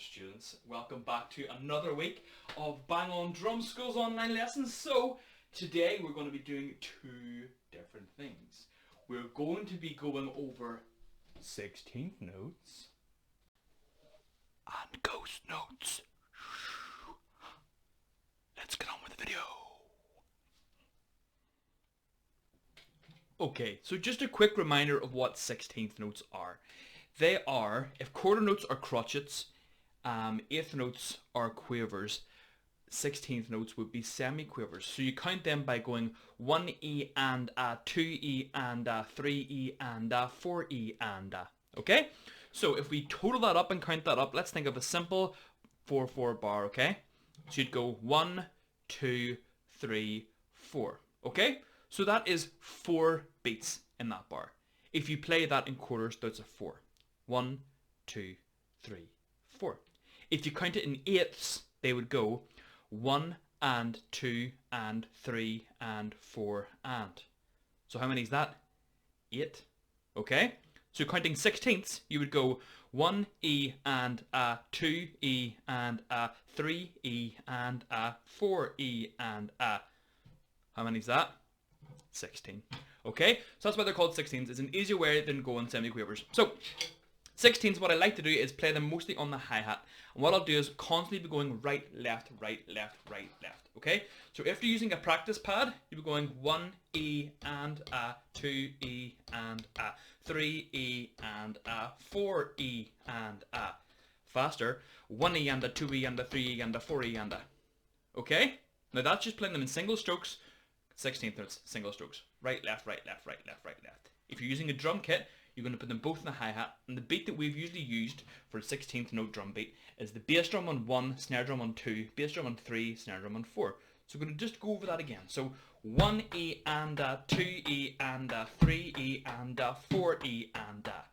students, welcome back to another week of Bang On Drum School's online lessons. So today we're going to be doing two different things. We're going to be going over 16th notes and ghost notes. Let's get on with the video. Okay, so just a quick reminder of what 16th notes are. They are, if quarter notes are crotchets, eighth notes are quavers, 16th notes would be semi-quavers. So you count them by going 1E and a, 2E and a, 3E and a, 4E and a. Okay? So if we total that up and count that up, let's think of a simple 4/4 bar, okay? So you'd go 1, 2, 3, 4. Okay? So that is 4 beats in that bar. If you play that in quarters, that's a 4. 1, 2, 3, 4. If you count it in eighths, they would go 1 and 2 and 3 and 4 and. So how many is that? 8. Okay? So counting sixteenths, you would go 1E and a, 2E and a, 3E and a, 4E and a. How many is that? 16. Okay? So that's why they're called 16ths. It's an easier way than going semi-quavers. So 16ths, what I like to do is play them mostly on the hi-hat. And what I'll do is constantly be going right, left, right, left, right, left. Okay? So if you're using a practice pad, you'll be going 1E and a, 2E and a, 3E and a, 4E and a. Faster, 1E and a, 2E and a, 3E and a, 4E and a. Okay? Now that's just playing them in single strokes. 16th notes, single strokes. Right, left, right, left, right, left, right, left. If you're using a drum kit, you're going to put them both in the hi-hat, and the beat that we've usually used for a 16th note drum beat is the bass drum on 1, snare drum on 2, bass drum on 3, snare drum on 4. So we're going to just go over that again. So 1E and a, 2E and a, 3E and a, 4E and a.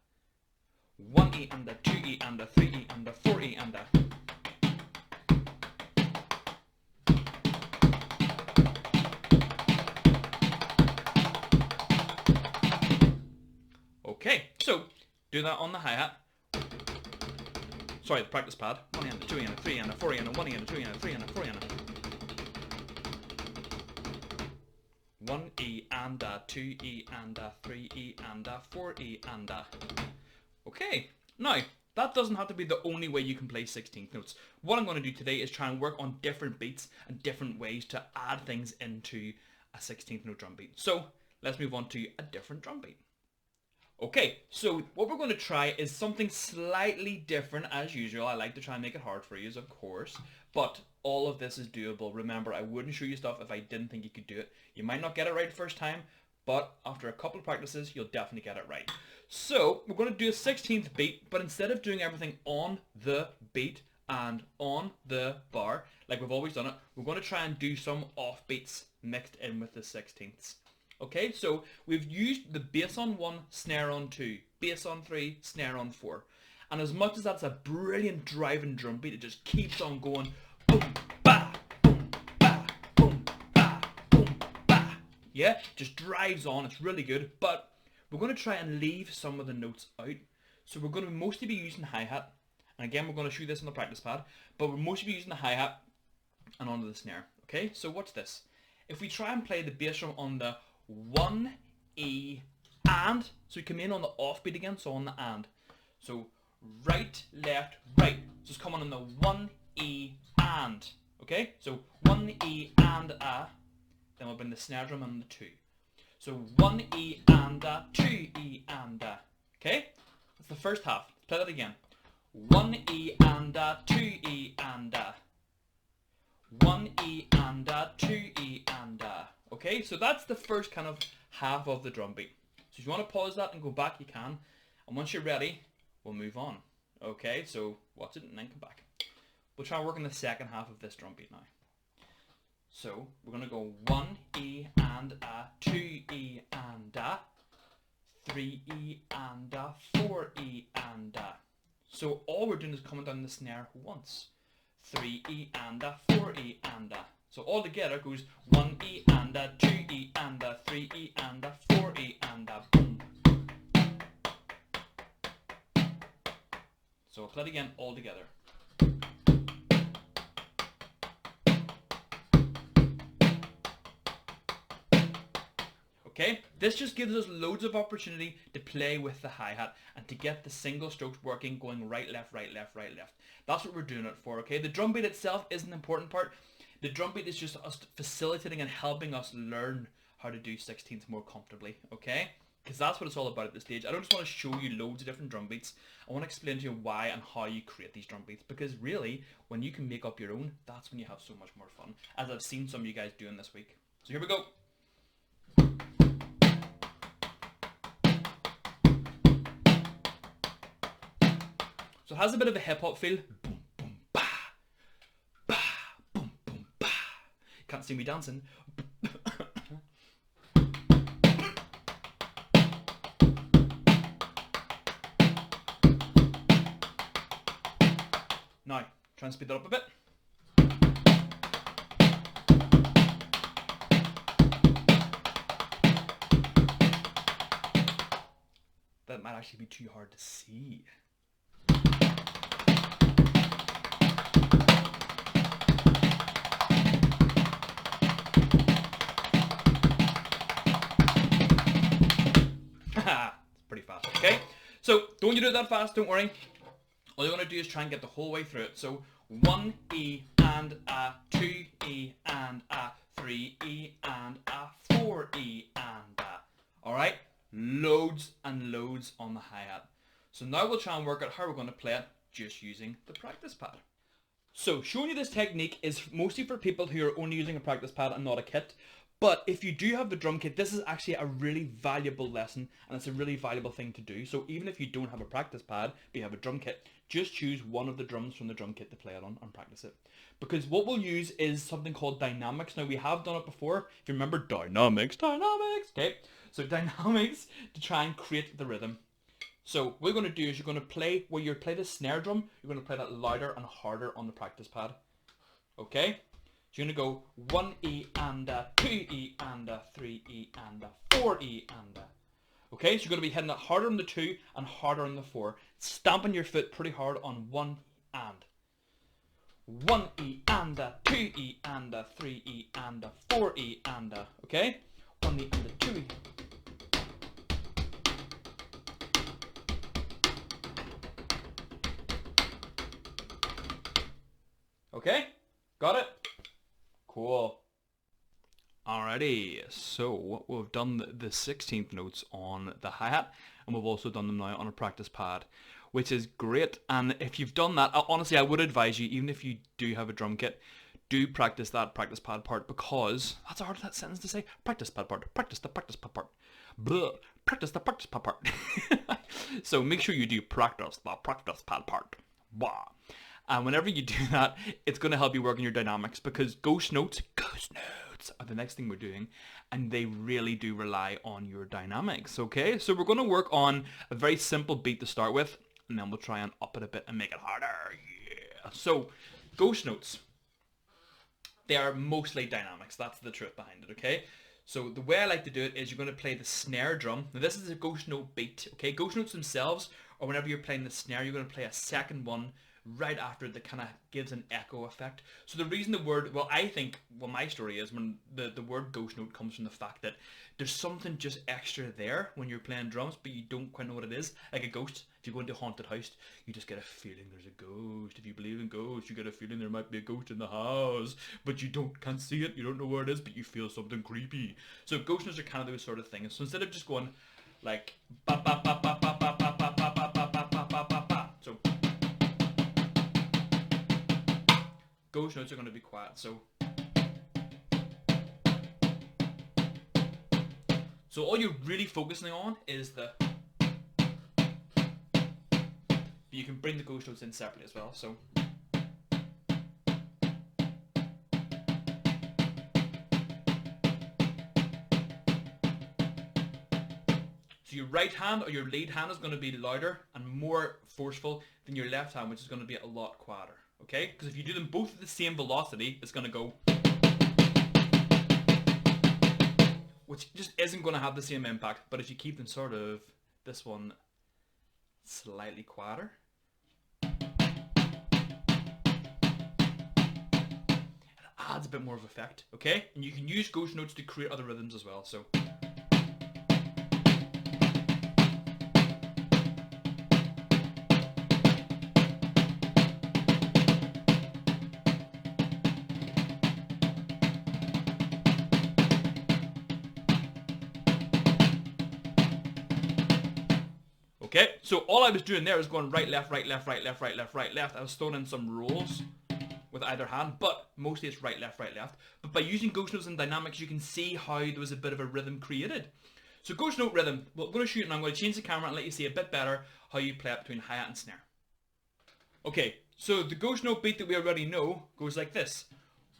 1E and a, 2E and a, 3E and a, 4E and a. Okay, so do that on the hi-hat. Sorry, the practice pad. 1 and a, 2 and a, 3 and a, 4 and a, 1 and a, 2 and a, 3 and a, 4 and a. 1E and a, 2E and a, 3E and a, 4E and a. Okay, now that doesn't have to be the only way you can play 16th notes. What I'm going to do today is try and work on different beats and different ways to add things into a 16th note drum beat. So let's move on to a different drum beat. Okay, so what we're going to try is something slightly different as usual. I like to try and make it hard for you, of course, but all of this is doable. Remember, I wouldn't show you stuff if I didn't think you could do it. You might not get it right first time, but after a couple of practices, you'll definitely get it right. So we're going to do a 16th beat, but instead of doing everything on the beat and on the bar, like we've always done it, we're going to try and do some off beats mixed in with the 16ths. Okay, so we've used the bass on 1, snare on 2, bass on 3, snare on 4. And as much as that's a brilliant driving drum beat, it just keeps on going boom, ba, boom, ba, boom, ba, boom, ba. Yeah, just drives on, it's really good, but we're going to try and leave some of the notes out. So we're going to mostly be using hi-hat, and again we're going to show this on the practice pad, but we're mostly be using the hi-hat and onto the snare. Okay, so watch this. If we try and play the bass drum on the 1E and, so we come in on the offbeat again, so on the and. So right, left, right. So it's coming on the 1E and. Okay? So 1E and a, then we'll bring the snare drum on the 2. So 1E and a, 2E and a. Okay? That's the first half. Let's play that again. 1E and a, 2E and a. 1E and a, 2E and a. Okay, so that's the first kind of half of the drum beat. So if you want to pause that and go back, you can. And once you're ready, we'll move on. Okay, so watch it and then come back. We'll try and work on the second half of this drum beat now. So we're going to go 1E and a, 2E and a, 3E and a, 4E and a. So all we're doing is coming down the snare once. 3E and a, 4E and a. So all together goes 1E and a, 2E and a, 3E and a, 4E and a, boom. So I'll play it again all together. Okay, this just gives us loads of opportunity to play with the hi-hat and to get the single strokes working, going right, left, right, left, right, left. That's what we're doing it for, okay? The drum beat itself isn't the important part. The drum beat is just us facilitating and helping us learn how to do 16th more comfortably, okay? Because that's what it's all about at this stage. I don't just want to show you loads of different drum beats. I want to explain to you why and how you create these drum beats. Because really, when you can make up your own, that's when you have so much more fun. As I've seen some of you guys doing this week. So here we go. So it has a bit of a hip hop feel. Boom, boom, ba, ba, boom, boom, ba. Can't see me dancing. Now, try and speed that up a bit. That might actually be too hard to see. It's pretty fast, okay? So, don't you do it that fast, don't worry. All you're going to do is try and get the whole way through it. So, 1 E and a, 2 E and a, 3 E and a, 4 E and a. Alright? Loads and loads on the hi-hat. So now we'll try and work out how we're going to play it just using the practice pad. So showing you this technique is mostly for people who are only using a practice pad and not a kit. But if you do have the drum kit, this is actually a really valuable lesson and it's a really valuable thing to do. So even if you don't have a practice pad, but you have a drum kit, just choose one of the drums from the drum kit to play it on and practice it. Because what we'll use is something called dynamics. Now we have done it before. If you remember dynamics, okay? So dynamics to try and create the rhythm. So what you're going to do is you're going to play, where you play the snare drum, you're going to play that louder and harder on the practice pad. Okay? So you're going to go 1 E and a, 2 E and a, 3 E and a, 4 E and a. Okay, so you're going to be hitting it harder on the 2 and harder on the 4. Stamping your foot pretty hard on 1 and. 1 E and a, 2 E and a, 3 E and a, 4 E and a. Okay? 1 E and a, 2 E. Okay? Got it? Cool. Alrighty, so we've done the 16th notes on the hi-hat and we've also done them now on a practice pad, which is great. And if you've done that, honestly I would advise you, even if you do have a drum kit, do practice that practice pad part, because that's a hard sentence to say. Practice pad part, practice the practice pad part. Blah, practice the practice pad part. So make sure you do practice the practice pad part. Blah. And whenever you do that, it's going to help you work on your dynamics, because ghost notes are the next thing we're doing, and they really do rely on your dynamics, okay? So we're going to work on a very simple beat to start with, and then we'll try and up it a bit and make it harder, yeah! So, ghost notes, they are mostly dynamics, that's the truth behind it, okay? So the way I like to do it is you're going to play the snare drum. Now this is a ghost note beat, okay? Ghost notes themselves, or whenever you're playing the snare, you're going to play a second one right after that kind of gives an echo effect. So the reason the word, well, I think, well, my story is when the word ghost note comes from the fact that there's something just extra there when you're playing drums, but you don't quite know what it is. Like a ghost, if you go into a haunted house, you just get a feeling there's a ghost. If you believe in ghosts, you get a feeling there might be a ghost in the house, but you can't see it, you don't know where it is, but you feel something creepy. So ghost notes are kind of those sort of things. So instead of just going like ba ba ba ba ba ba ba ba ba ba ba ba ba ba ba, so ghost notes are going to be quiet. So all you're really focusing on is the, but you can bring the ghost notes in separately as well. So your right hand or your lead hand is going to be louder and more forceful than your left hand, which is going to be a lot quieter. Okay? Because if you do them both at the same velocity, it's going to go, which just isn't going to have the same impact. But if you keep them sort of, this one slightly quieter, it adds a bit more of effect. Okay? And you can use ghost notes to create other rhythms as well. So Okay, so all I was doing there was going right, left, right, left, right, left, right, left, right, left. I was throwing in some rolls with either hand, but mostly it's right, left, right, left. But by using ghost notes and dynamics, you can see how there was a bit of a rhythm created. So ghost note rhythm, well, I'm going to shoot and I'm going to change the camera and let you see a bit better how you play it between hi-hat and snare. Okay, so the ghost note beat that we already know goes like this.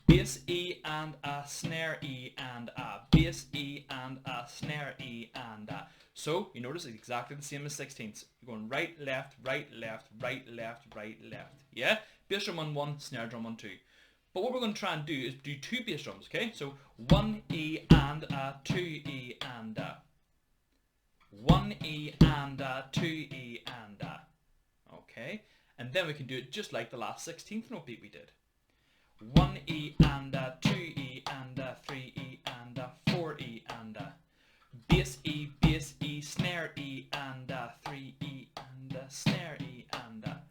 Bass E and a, snare E and a, bass E and a, snare E and a. So you notice it's exactly the same as 16ths. You're going right, left, right, left, right, left, right, left. Yeah? Bass drum on 1, snare drum on 2. But what we're going to try and do is do 2 bass drums, okay? So 1 E and a, 2 E and a. 1 E and a, 2 E and a. Okay? And then we can do it just like the last 16th note beat we did. 1 E and a, 2 E and a, 3 E and a, 4 E and a. Bass E, snare E and a, 3 E and a, snare E and a.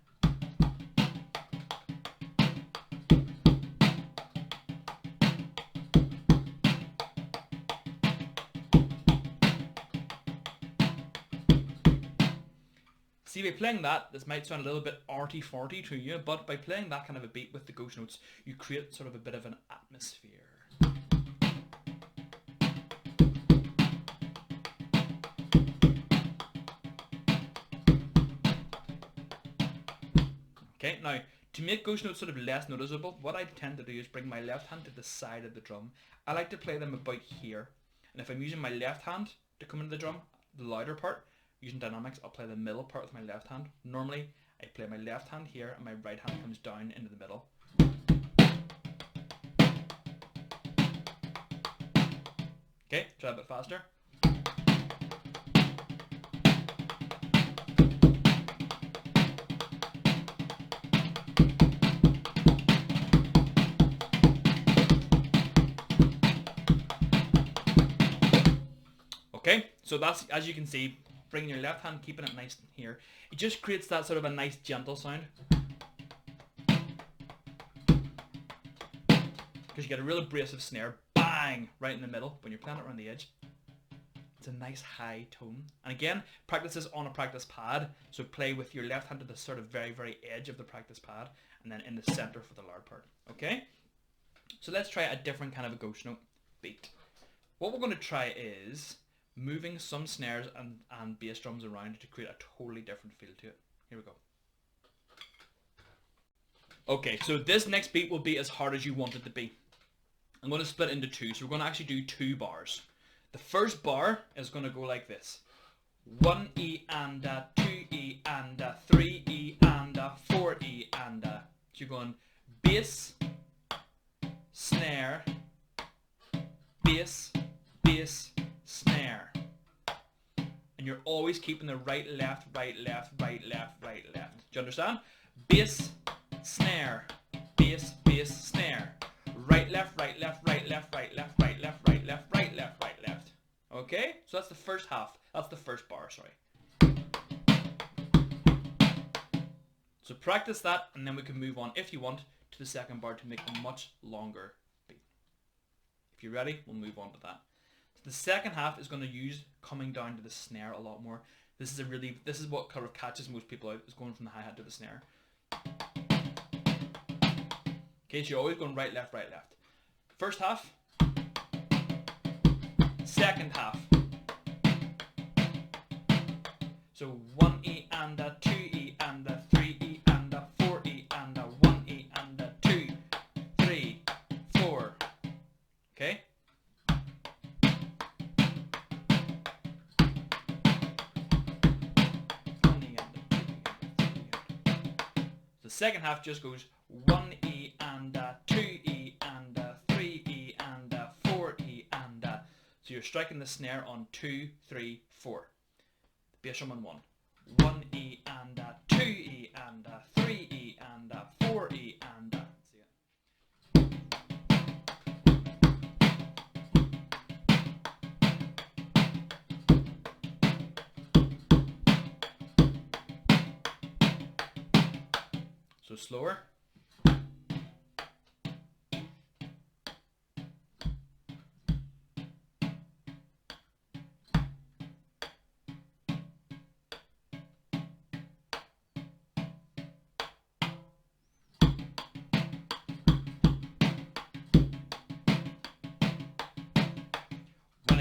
See, by playing that, this might sound a little bit arty-farty to you, but by playing that kind of a beat with the ghost notes, you create sort of a bit of an atmosphere. Okay, now, to make ghost notes sort of less noticeable, what I tend to do is bring my left hand to the side of the drum. I like to play them about here, and if I'm using my left hand to come into the drum, the louder part, using dynamics, I'll play the middle part with my left hand. Normally, I play my left hand here and my right hand comes down into the middle. Okay, try a bit faster. Okay, so that's, as you can see, bringing your left hand, keeping it nice here. It just creates that sort of a nice gentle sound. Because you get a real abrasive snare, bang, right in the middle when you're playing it around the edge. It's a nice high tone. And again, practice this on a practice pad. So play with your left hand to the sort of very, very edge of the practice pad and then in the center for the loud part. Okay? So let's try a different kind of a ghost note beat. What we're going to try is moving some snares and bass drums around to create a totally different feel to it. Here we go. Okay, so this next beat will be as hard as you want it to be. I'm going to split into 2, so we're going to actually do 2 bars. The first bar is going to go like this. 1 E and a, 2 E and a, 3 E and a, 4 E and a. So you're going bass, snare, bass, bass, snare. And you're always keeping the right, left, right, left, right, left, right, left. Do you understand? Bass, snare, bass, bass, snare. Right, left, right, left, right, left, right, left, right, left, right, left, right, left, right, left. Okay? So that's the first half. That's the first bar, sorry. So practice that and then we can move on, if you want, to the second bar to make a much longer beat. If you're ready, we'll move on to that. The second half is going to use coming down to the snare a lot more. This is what kind of catches most people out, is going from the hi-hat to the snare. Okay, so you're always going right, left, right, left. First half. Second half. So 1 E and a, 2 E and a, 3 E and a, 4 E and a, 1 E and a, 2, 3, 4. Okay? The second half just goes 1 E and a, 2 E and a, 3 E and a, 4 E and a. So you're striking the snare on 2, 3, 4. The bass drum on 1. 1 E and a, 2 E and a, 3 E and a, 4 E and a. See it? So slower.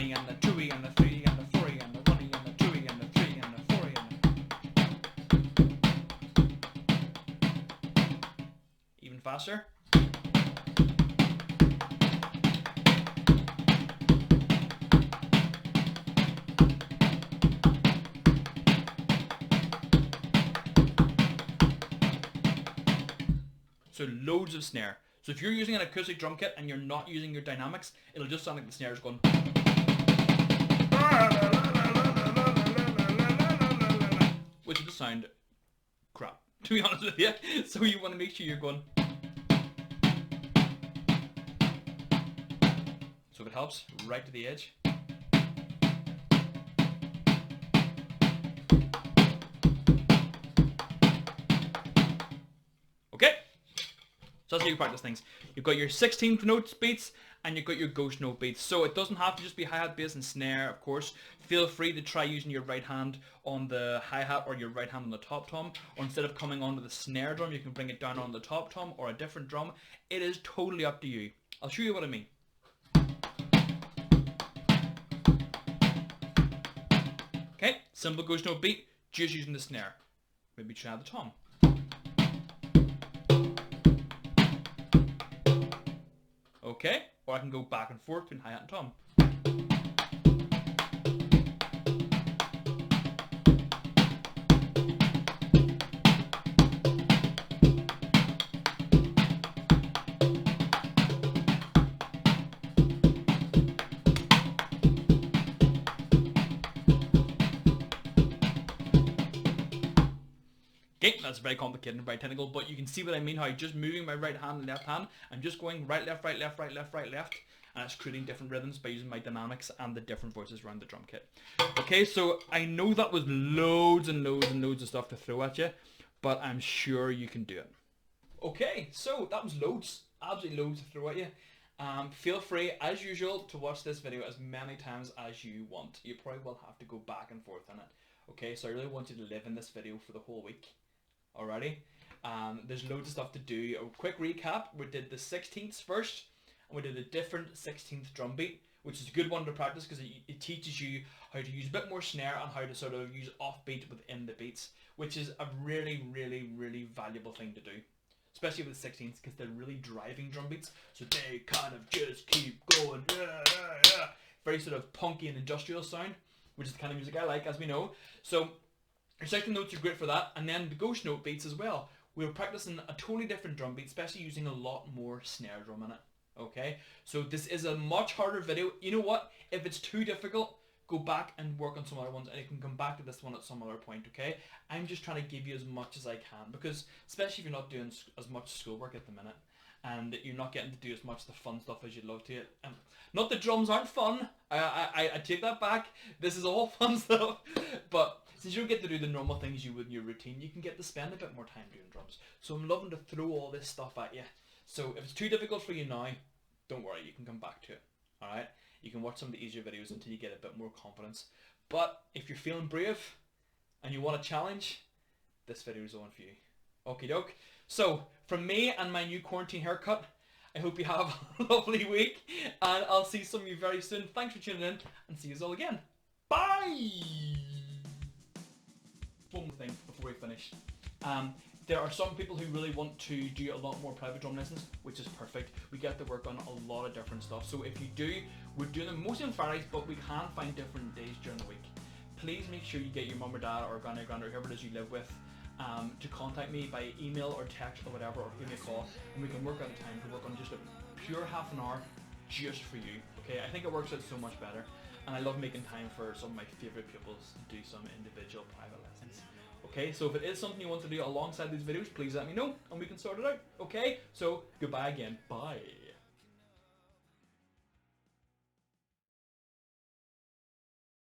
1 and the 2 and the 3 and the 4 and the 1 and the 2 and the 3 and the 4 and the... Even faster. So loads of snare. So if you're using an acoustic drum kit and you're not using your dynamics, it'll just sound like the snare's going. Which will just sound crap, to be honest with you. So you want to make sure you're going. So if it helps, right to the edge. Okay. So that's how you practice things. You've got your 16th notes beats and you've got your ghost note beats. So it doesn't have to just be hi-hat, bass and snare, of course. Feel free to try using your right hand on the hi-hat or your right hand on the top tom. Or instead of coming onto the snare drum, you can bring it down on the top tom or a different drum. It is totally up to you. I'll show you what I mean. Okay, simple ghost note beat, just using the snare. Maybe try the tom. Okay, or I can go back and forth between hi-hat and tom. Okay, that's very complicated and very technical, but you can see what I mean, how just moving my right hand and left hand, I'm just going right, left, right, left, right, left, right, left, and it's creating different rhythms by using my dynamics and the different voices around the drum kit. Okay, so I know that was loads and loads and loads of stuff to throw at you, but I'm sure you can do it. Okay, so that was loads, absolutely loads to throw at you. Feel free, as usual, to watch this video as many times as you want. You probably will have to go back and forth on it. Okay, so I really want you to live in this video for the whole week. Alrighty, there's loads of stuff to do. A quick recap: we did the 16ths first, and we did a different 16th drum beat, which is a good one to practice because it teaches you how to use a bit more snare and how to sort of use offbeat within the beats, which is a really, really, really valuable thing to do, especially with the 16ths because they're really driving drum beats, so they kind of just keep going, very sort of punky and industrial sound, which is the kind of music I like, as we know. So your 16th notes are great for that, and then the ghost note beats as well. We were practicing a totally different drum beat, especially using a lot more snare drum in it. Okay, so this is a much harder video. You know what? If it's too difficult, go back and work on some other ones, and you can come back to this one at some other point. Okay, I'm just trying to give you as much as I can, because especially if you're not doing as much schoolwork at the minute, and you're not getting to do as much of the fun stuff as you'd love to. Not that drums aren't fun. I take that back. This is all fun stuff, but since you don't get to do the normal things you would in your routine, you can get to spend a bit more time doing drums. So I'm loving to throw all this stuff at you. So if it's too difficult for you now, don't worry, you can come back to it. Alright? You can watch some of the easier videos until you get a bit more confidence. But if you're feeling brave and you want a challenge, this video is on for you. Okie doke. So from me and my new quarantine haircut, I hope you have a lovely week, and I'll see some of you very soon. Thanks for tuning in, and see you all again. Bye! One more thing before we finish. There are some people who really want to do a lot more private drum lessons, which is perfect. We get to work on a lot of different stuff. So if you do, we're doing them mostly on Fridays, but we can find different days during the week. Please make sure you get your mum or dad or granny or grandad or whoever it is you live with to contact me by email or text or whatever, or give me a call, and we can work out a time to work on just a pure half an hour just for you. Okay, I think it works out so much better, and I love making time for some of my favourite pupils to do some individual private lessons. Okay, so if it is something you want to do alongside these videos, please let me know and we can sort it out. Okay, so goodbye again. Bye.